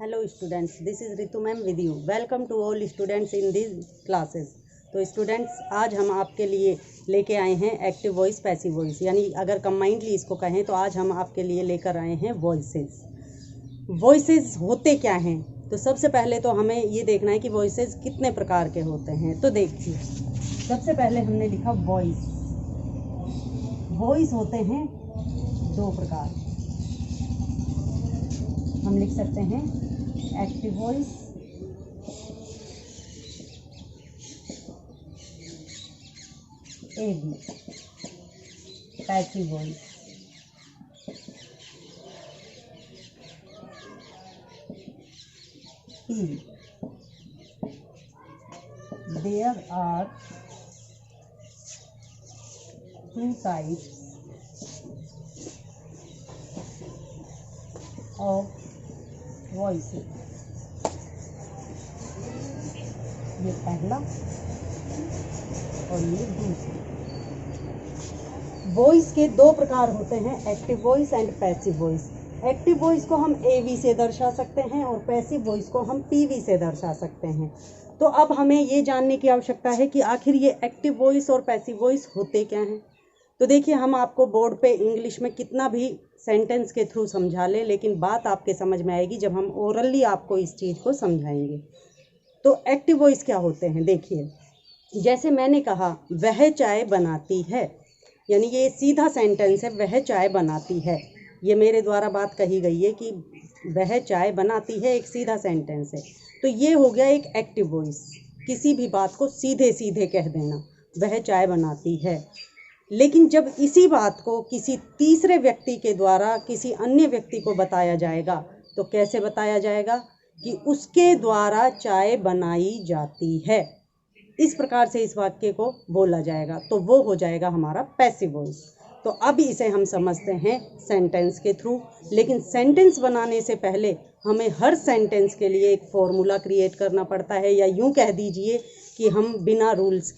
Hello students, this is Ritu ma'am with you. Welcome to all students in these classes. तो students आज हम आपके लिए लेके आए हैं एक्टिव वॉइस पैसिव वॉइस, यानी अगर कंबाइंडली इसको कहें तो आज हम आपके लिए लेकर आए हैं वॉइसेस। वॉइसेस होते क्या हैं? तो सबसे पहले तो हमें ये देखना है कि वॉइसेस कितने प्रकार के होते हैं। तो देखिए, सबसे पहले हमने लिखा वॉइस। वॉइस होते हैं दो प्रकार। हम लिख सकते हैं active voice A B, passive voice. P. There are two types of voices. ये पहला और ये दूसरा। वॉइस के दो प्रकार होते हैं, active voice and passive voice. Active voice को हम एवी से दर्शा सकते हैं और पैसिव वॉइस को हम पीवी से दर्शा सकते हैं। तो अब हमें ये जानने की आवश्यकता है कि आखिर ये एक्टिव वॉइस और पैसिव वॉइस होते क्या हैं। तो देखिए, हम आपको बोर्ड पे इंग्लिश में कितना भी सेंटेंस के थ्रू समझा लें, लेकिन बात आपके समझ में आएगी जब हम ओरली आपको इस चीज़ को समझाएंगे। तो एक्टिव वॉइस क्या होते हैं? देखिए, जैसे मैंने कहा वह चाय बनाती है, यानी ये सीधा सेंटेंस है, वह चाय बनाती है। ये मेरे द्वारा बात कही गई है कि वह चाय बनाती है, एक सीधा सेंटेंस है। तो ये हो गया एक एक्टिव वॉइस, किसी भी बात को सीधे सीधे कह देना, वह चाय बनाती है। लेकिन जब इसी बात को किसी तीसरे व्यक्ति के द्वारा किसी अन्य व्यक्ति को बताया जाएगा, तो कैसे बताया जाएगा? कि उसके द्वारा चाय बनाई जाती है, इस प्रकार से इस वाक्य को बोला जाएगा। तो वो हो जाएगा हमारा पैसिव वॉइस। तो अब इसे हम समझते हैं सेंटेंस के थ्रू, लेकिन सेंटेंस बनाने से पहले हमें हर सेंटेंस के लिए एक फॉर्मूला क्रिएट करना पड़ता है, या यूँ कह दीजिए कि हम बिना रूल्स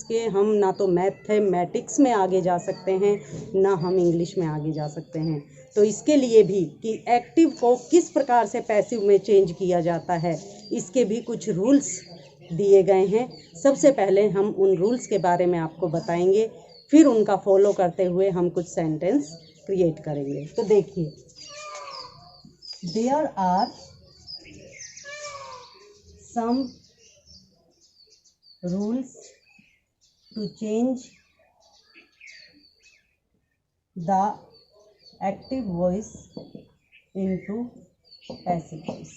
के हम ना तो मैथमेटिक्स में आगे जा सकते हैं, ना हम इंग्लिश में आगे जा सकते हैं। तो इसके लिए भी कि एक्टिव को किस प्रकार से पैसिव में चेंज किया जाता है, इसके भी कुछ रूल्स दिए गए हैं। सबसे पहले हम उन रूल्स के बारे में आपको बताएंगे, फिर उनका फॉलो करते हुए हम कुछ सेंटेंस क्रिएट करेंगे। तो देखिए, there are some rules to change the active voice into passive voice,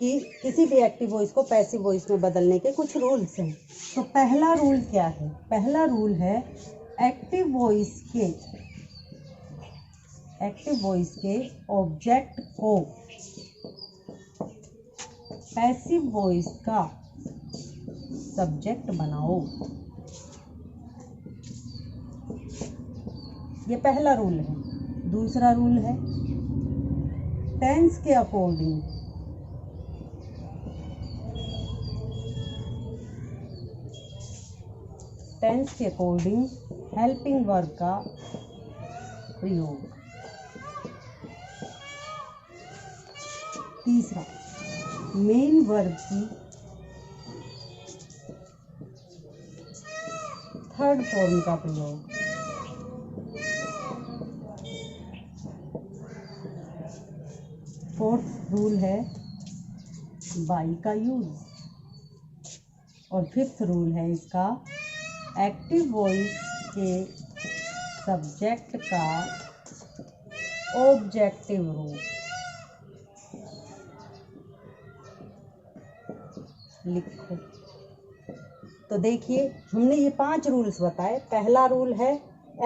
कि किसी भी एक्टिव वॉइस को पैसिव वॉइस में बदलने के कुछ रूल्स हैं। तो पहला रूल क्या है? पहला रूल है एक्टिव वॉइस के ऑब्जेक्ट को पैसिव वॉइस का सब्जेक्ट बनाओ। ये पहला रूल है। दूसरा रूल है टेंस के अकॉर्डिंग हेल्पिंग वर्ब का प्रयोग। तीसरा, मेन वर्ब की थर्ड फॉर्म का प्रयोग। फोर्थ रूल है बाई का यूज। और फिफ्थ रूल है इसका एक्टिव वॉइस के सब्जेक्ट का ऑब्जेक्टिव रूप। लिखो। तो देखिए, हमने ये 5 रूल्स बताए। पहला रूल है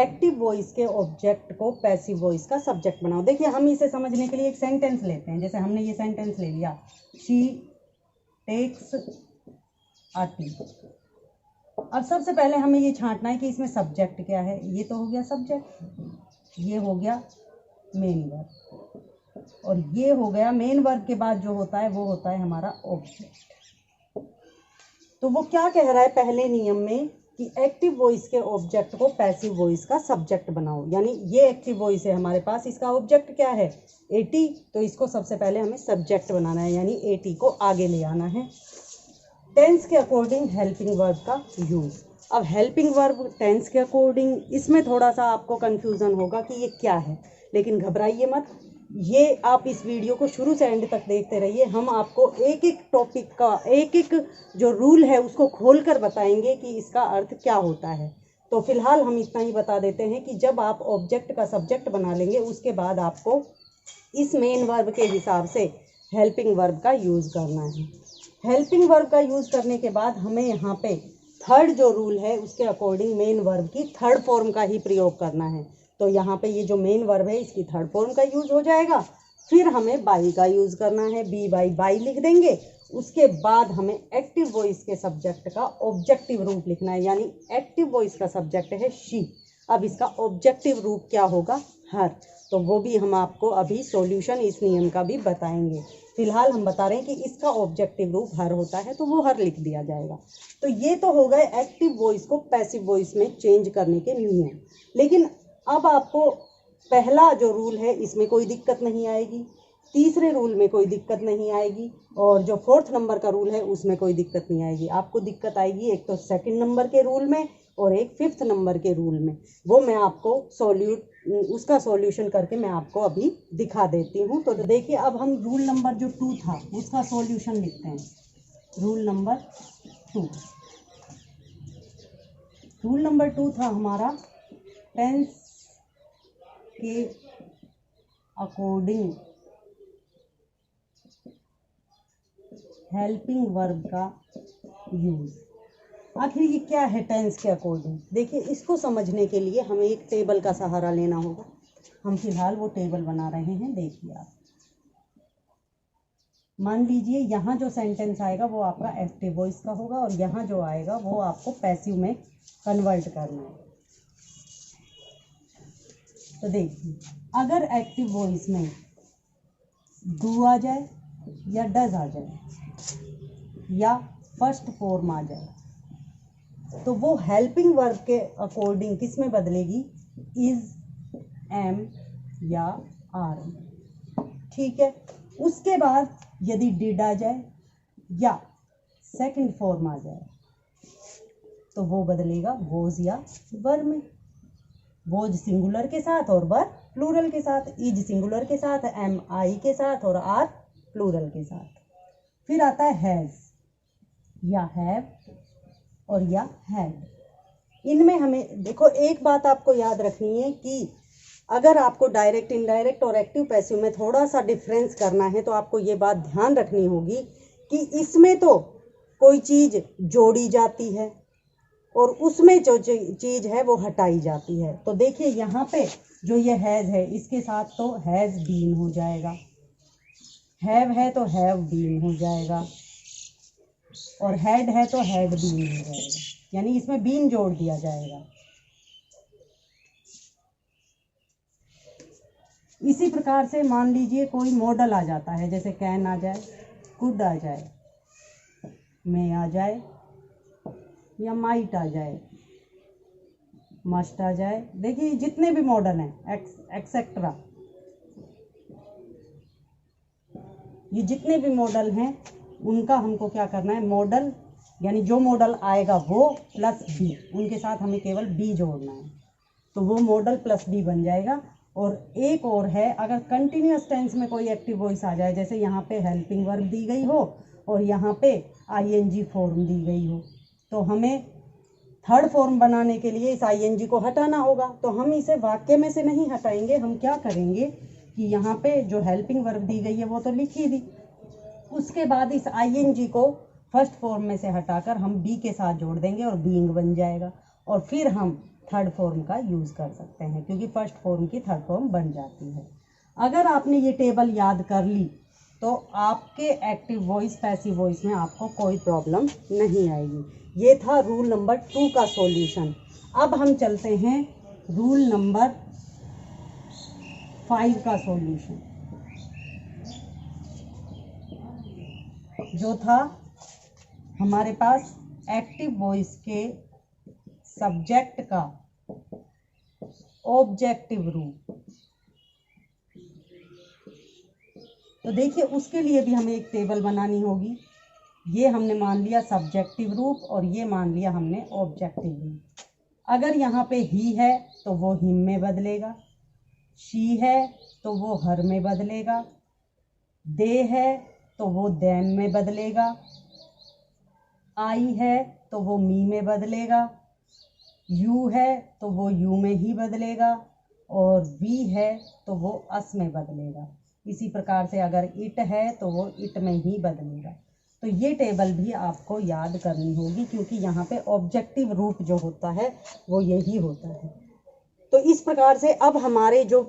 एक्टिव वॉइस के ऑब्जेक्ट को पैसिव वॉइस का सब्जेक्ट बनाओ। देखिए, हम इसे समझने के लिए एक सेंटेंस लेते हैं। जैसे हमने ये सेंटेंस ले लिया, शी टेक्स अ टी। अब सबसे पहले हमें ये छांटना है कि इसमें सब्जेक्ट क्या है। ये तो हो गया सब्जेक्ट, ये हो गया मेन वर्ब, और ये हो गया मेन वर्ब के बाद जो होता है वो होता है हमारा ऑब्जेक्ट। तो वो क्या कह रहा है पहले नियम में कि एक्टिव वॉइस के ऑब्जेक्ट को पैसिव वॉइस का सब्जेक्ट बनाओ। यानी ये एक्टिव वॉइस है हमारे पास, इसका ऑब्जेक्ट क्या है 80, तो इसको सबसे पहले हमें सब्जेक्ट बनाना है, यानी 80 को आगे ले आना है। टेंस के अकॉर्डिंग हेल्पिंग वर्ब का यूज़। अब हेल्पिंग वर्ब टेंस के अकॉर्डिंग, इसमें थोड़ा सा आपको कन्फ्यूज़न होगा कि ये क्या है, लेकिन घबराइए मत, ये आप इस वीडियो को शुरू से एंड तक देखते रहिए। हम आपको एक एक टॉपिक का एक एक जो रूल है उसको खोलकर बताएंगे कि इसका अर्थ क्या होता है। तो फिलहाल हम इतना ही बता देते हैं कि जब आप ऑब्जेक्ट का सब्जेक्ट बना लेंगे उसके बाद आपको इस मेन वर्ब के हिसाब से हेल्पिंग वर्ब का यूज़ करना है। हेल्पिंग वर्ब का यूज़ करने के बाद हमें यहाँ पे थर्ड जो रूल है उसके अकॉर्डिंग मेन वर्ब की थर्ड फॉर्म का ही प्रयोग करना है। तो यहाँ पे ये जो मेन वर्ब है इसकी थर्ड फॉर्म का यूज़ हो जाएगा। फिर हमें बाई का यूज़ करना है, बी बाई लिख देंगे। उसके बाद हमें एक्टिव वॉइस के सब्जेक्ट का ऑब्जेक्टिव रूप लिखना है, यानी एक्टिव वॉइस का सब्जेक्ट है शी। अब इसका ऑब्जेक्टिव रूप क्या होगा, हर। तो वो भी हम आपको अभी सॉल्यूशन इस नियम का भी बताएंगे। फिलहाल हम बता रहे हैं कि इसका ऑब्जेक्टिव रूप हर होता है, तो वो हर लिख दिया जाएगा। तो ये तो हो गए एक्टिव वॉइस को पैसिव वॉइस में चेंज करने के नियम। लेकिन अब आपको पहला जो रूल है इसमें कोई दिक्कत नहीं आएगी, तीसरे रूल में कोई दिक्कत नहीं आएगी, और जो फोर्थ नंबर का रूल है उसमें कोई दिक्कत नहीं आएगी। आपको दिक्कत आएगी एक तो सेकंड नंबर के रूल में और एक फिफ्थ नंबर के रूल में। वो मैं आपको उसका सॉल्यूशन करके मैं आपको अभी दिखा देती हूँ। तो देखिए, अब हम रूल नंबर जो 2 था उसका सॉल्यूशन लिखते हैं। रूल नंबर 2, रूल नंबर 2 था हमारा टेंस के अकॉर्डिंग हेल्पिंग वर्ब का यूज़। आखिर ये क्या है टेंस के अकॉर्डिंग? देखिए, इसको समझने के लिए हमें एक टेबल का सहारा लेना होगा। हम फिलहाल वो टेबल बना रहे हैं। देखिए, आप मान लीजिए यहाँ जो सेंटेंस आएगा वो आपका एक्टिव वॉइस का होगा और यहाँ जो आएगा वो आपको पैसिव में कन्वर्ट करना है। तो देखिए, अगर एक्टिव वॉइस में डू आ जाए या डज आ जाए या फर्स्ट फॉर्म आ जाए, तो वो हेल्पिंग वर्ब के अकॉर्डिंग किस में बदलेगी, इज, एम या आर। ठीक है। उसके बाद यदि डिड आ जाए या सेकंड फॉर्म आ जाए तो वो बदलेगा वॉज या वर में। वॉज सिंगुलर के साथ और वर प्लूरल के साथ, इज सिंगुलर के साथ, एम आई के साथ और आर प्लूरल के साथ। फिर आता है हैज़ या हैव और या हैड। इनमें हमें देखो, एक बात आपको याद रखनी है कि अगर आपको डायरेक्ट, इनडायरेक्ट और एक्टिव पैसिव में थोड़ा सा डिफरेंस करना है तो आपको ये बात ध्यान रखनी होगी कि इसमें तो कोई चीज़ जोड़ी जाती है और उसमें जो चीज़ है वो हटाई जाती है। तो देखिए, यहाँ पे जो ये हैज़ है इसके साथ तो हैज़ बीन हो जाएगा, हैव है तो हैव बीन हो जाएगा, और हैड है तो हैड बीन हो जाएगा, यानी इसमें बीन जोड़ दिया जाएगा। इसी प्रकार से मान लीजिए कोई मॉडल आ जाता है, जैसे कैन आ जाए, कुड आ जाए, मे आ जाए या माइट आ जाए, मस्ट आ जाए। देखिए, जितने भी मॉडल हैं एक्सेट्रा, ये जितने भी मॉडल हैं उनका हमको क्या करना है, मॉडल यानी जो मॉडल आएगा वो प्लस बी, उनके साथ हमें केवल बी जोड़ना है, तो वो मॉडल प्लस बी बन जाएगा। और एक और है, अगर कंटिन्यूअस टेंस में कोई एक्टिव वॉइस आ जाए, जैसे यहाँ पे हेल्पिंग वर्ब दी गई हो और यहाँ पे आईएनजी फॉर्म दी गई हो, तो हमें थर्ड फॉर्म बनाने के लिए इस आईएनजी को हटाना होगा। तो हम इसे वाक्य में से नहीं हटाएंगे, हम क्या करेंगे कि यहाँ पे जो हेल्पिंग वर्ब दी गई है वो तो लिख ही दी, उसके बाद इस आईएनजी को फर्स्ट फॉर्म में से हटाकर हम बी के साथ जोड़ देंगे और बीइंग बन जाएगा, और फिर हम थर्ड फॉर्म का यूज़ कर सकते हैं क्योंकि फर्स्ट फॉर्म की थर्ड फॉर्म बन जाती है। अगर आपने ये टेबल याद कर ली तो आपके एक्टिव वॉइस पैसिव वॉइस में आपको कोई प्रॉब्लम नहीं आएगी। ये था रूल नंबर 2 का सॉल्यूशन। अब हम चलते हैं रूल नंबर 5 का सॉल्यूशन, जो था हमारे पास एक्टिव वॉइस के सब्जेक्ट का ऑब्जेक्टिव रूप। तो देखिए उसके लिए भी हमें एक टेबल बनानी होगी। ये हमने मान लिया सब्जेक्टिव रूप और ये मान लिया हमने ऑब्जेक्टिव रूप। अगर यहाँ पे ही है तो वो हिम में बदलेगा, शी है तो वो हर में बदलेगा, दे है तो वो देम में बदलेगा, आई है तो वो मी में बदलेगा, यू है तो वो यू में ही बदलेगा और वी है तो वो अस में बदलेगा। इसी प्रकार से अगर इट है तो वो इट में ही बदलेगा। तो ये टेबल भी आपको याद करनी होगी क्योंकि यहाँ पे ऑब्जेक्टिव रूप जो होता है वो यही होता है। तो इस प्रकार से अब हमारे जो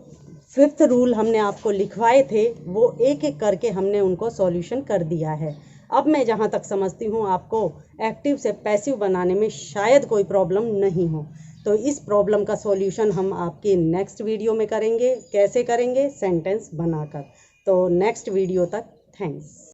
5th रूल हमने आपको लिखवाए थे वो एक एक करके हमने उनको सॉल्यूशन कर दिया है। अब मैं जहाँ तक समझती हूँ आपको एक्टिव से पैसिव बनाने में शायद कोई प्रॉब्लम नहीं हो। तो इस प्रॉब्लम का सॉल्यूशन हम आपके नेक्स्ट वीडियो में करेंगे। कैसे करेंगे? सेंटेंस बनाकर। तो नेक्स्ट वीडियो तक थैंक्स।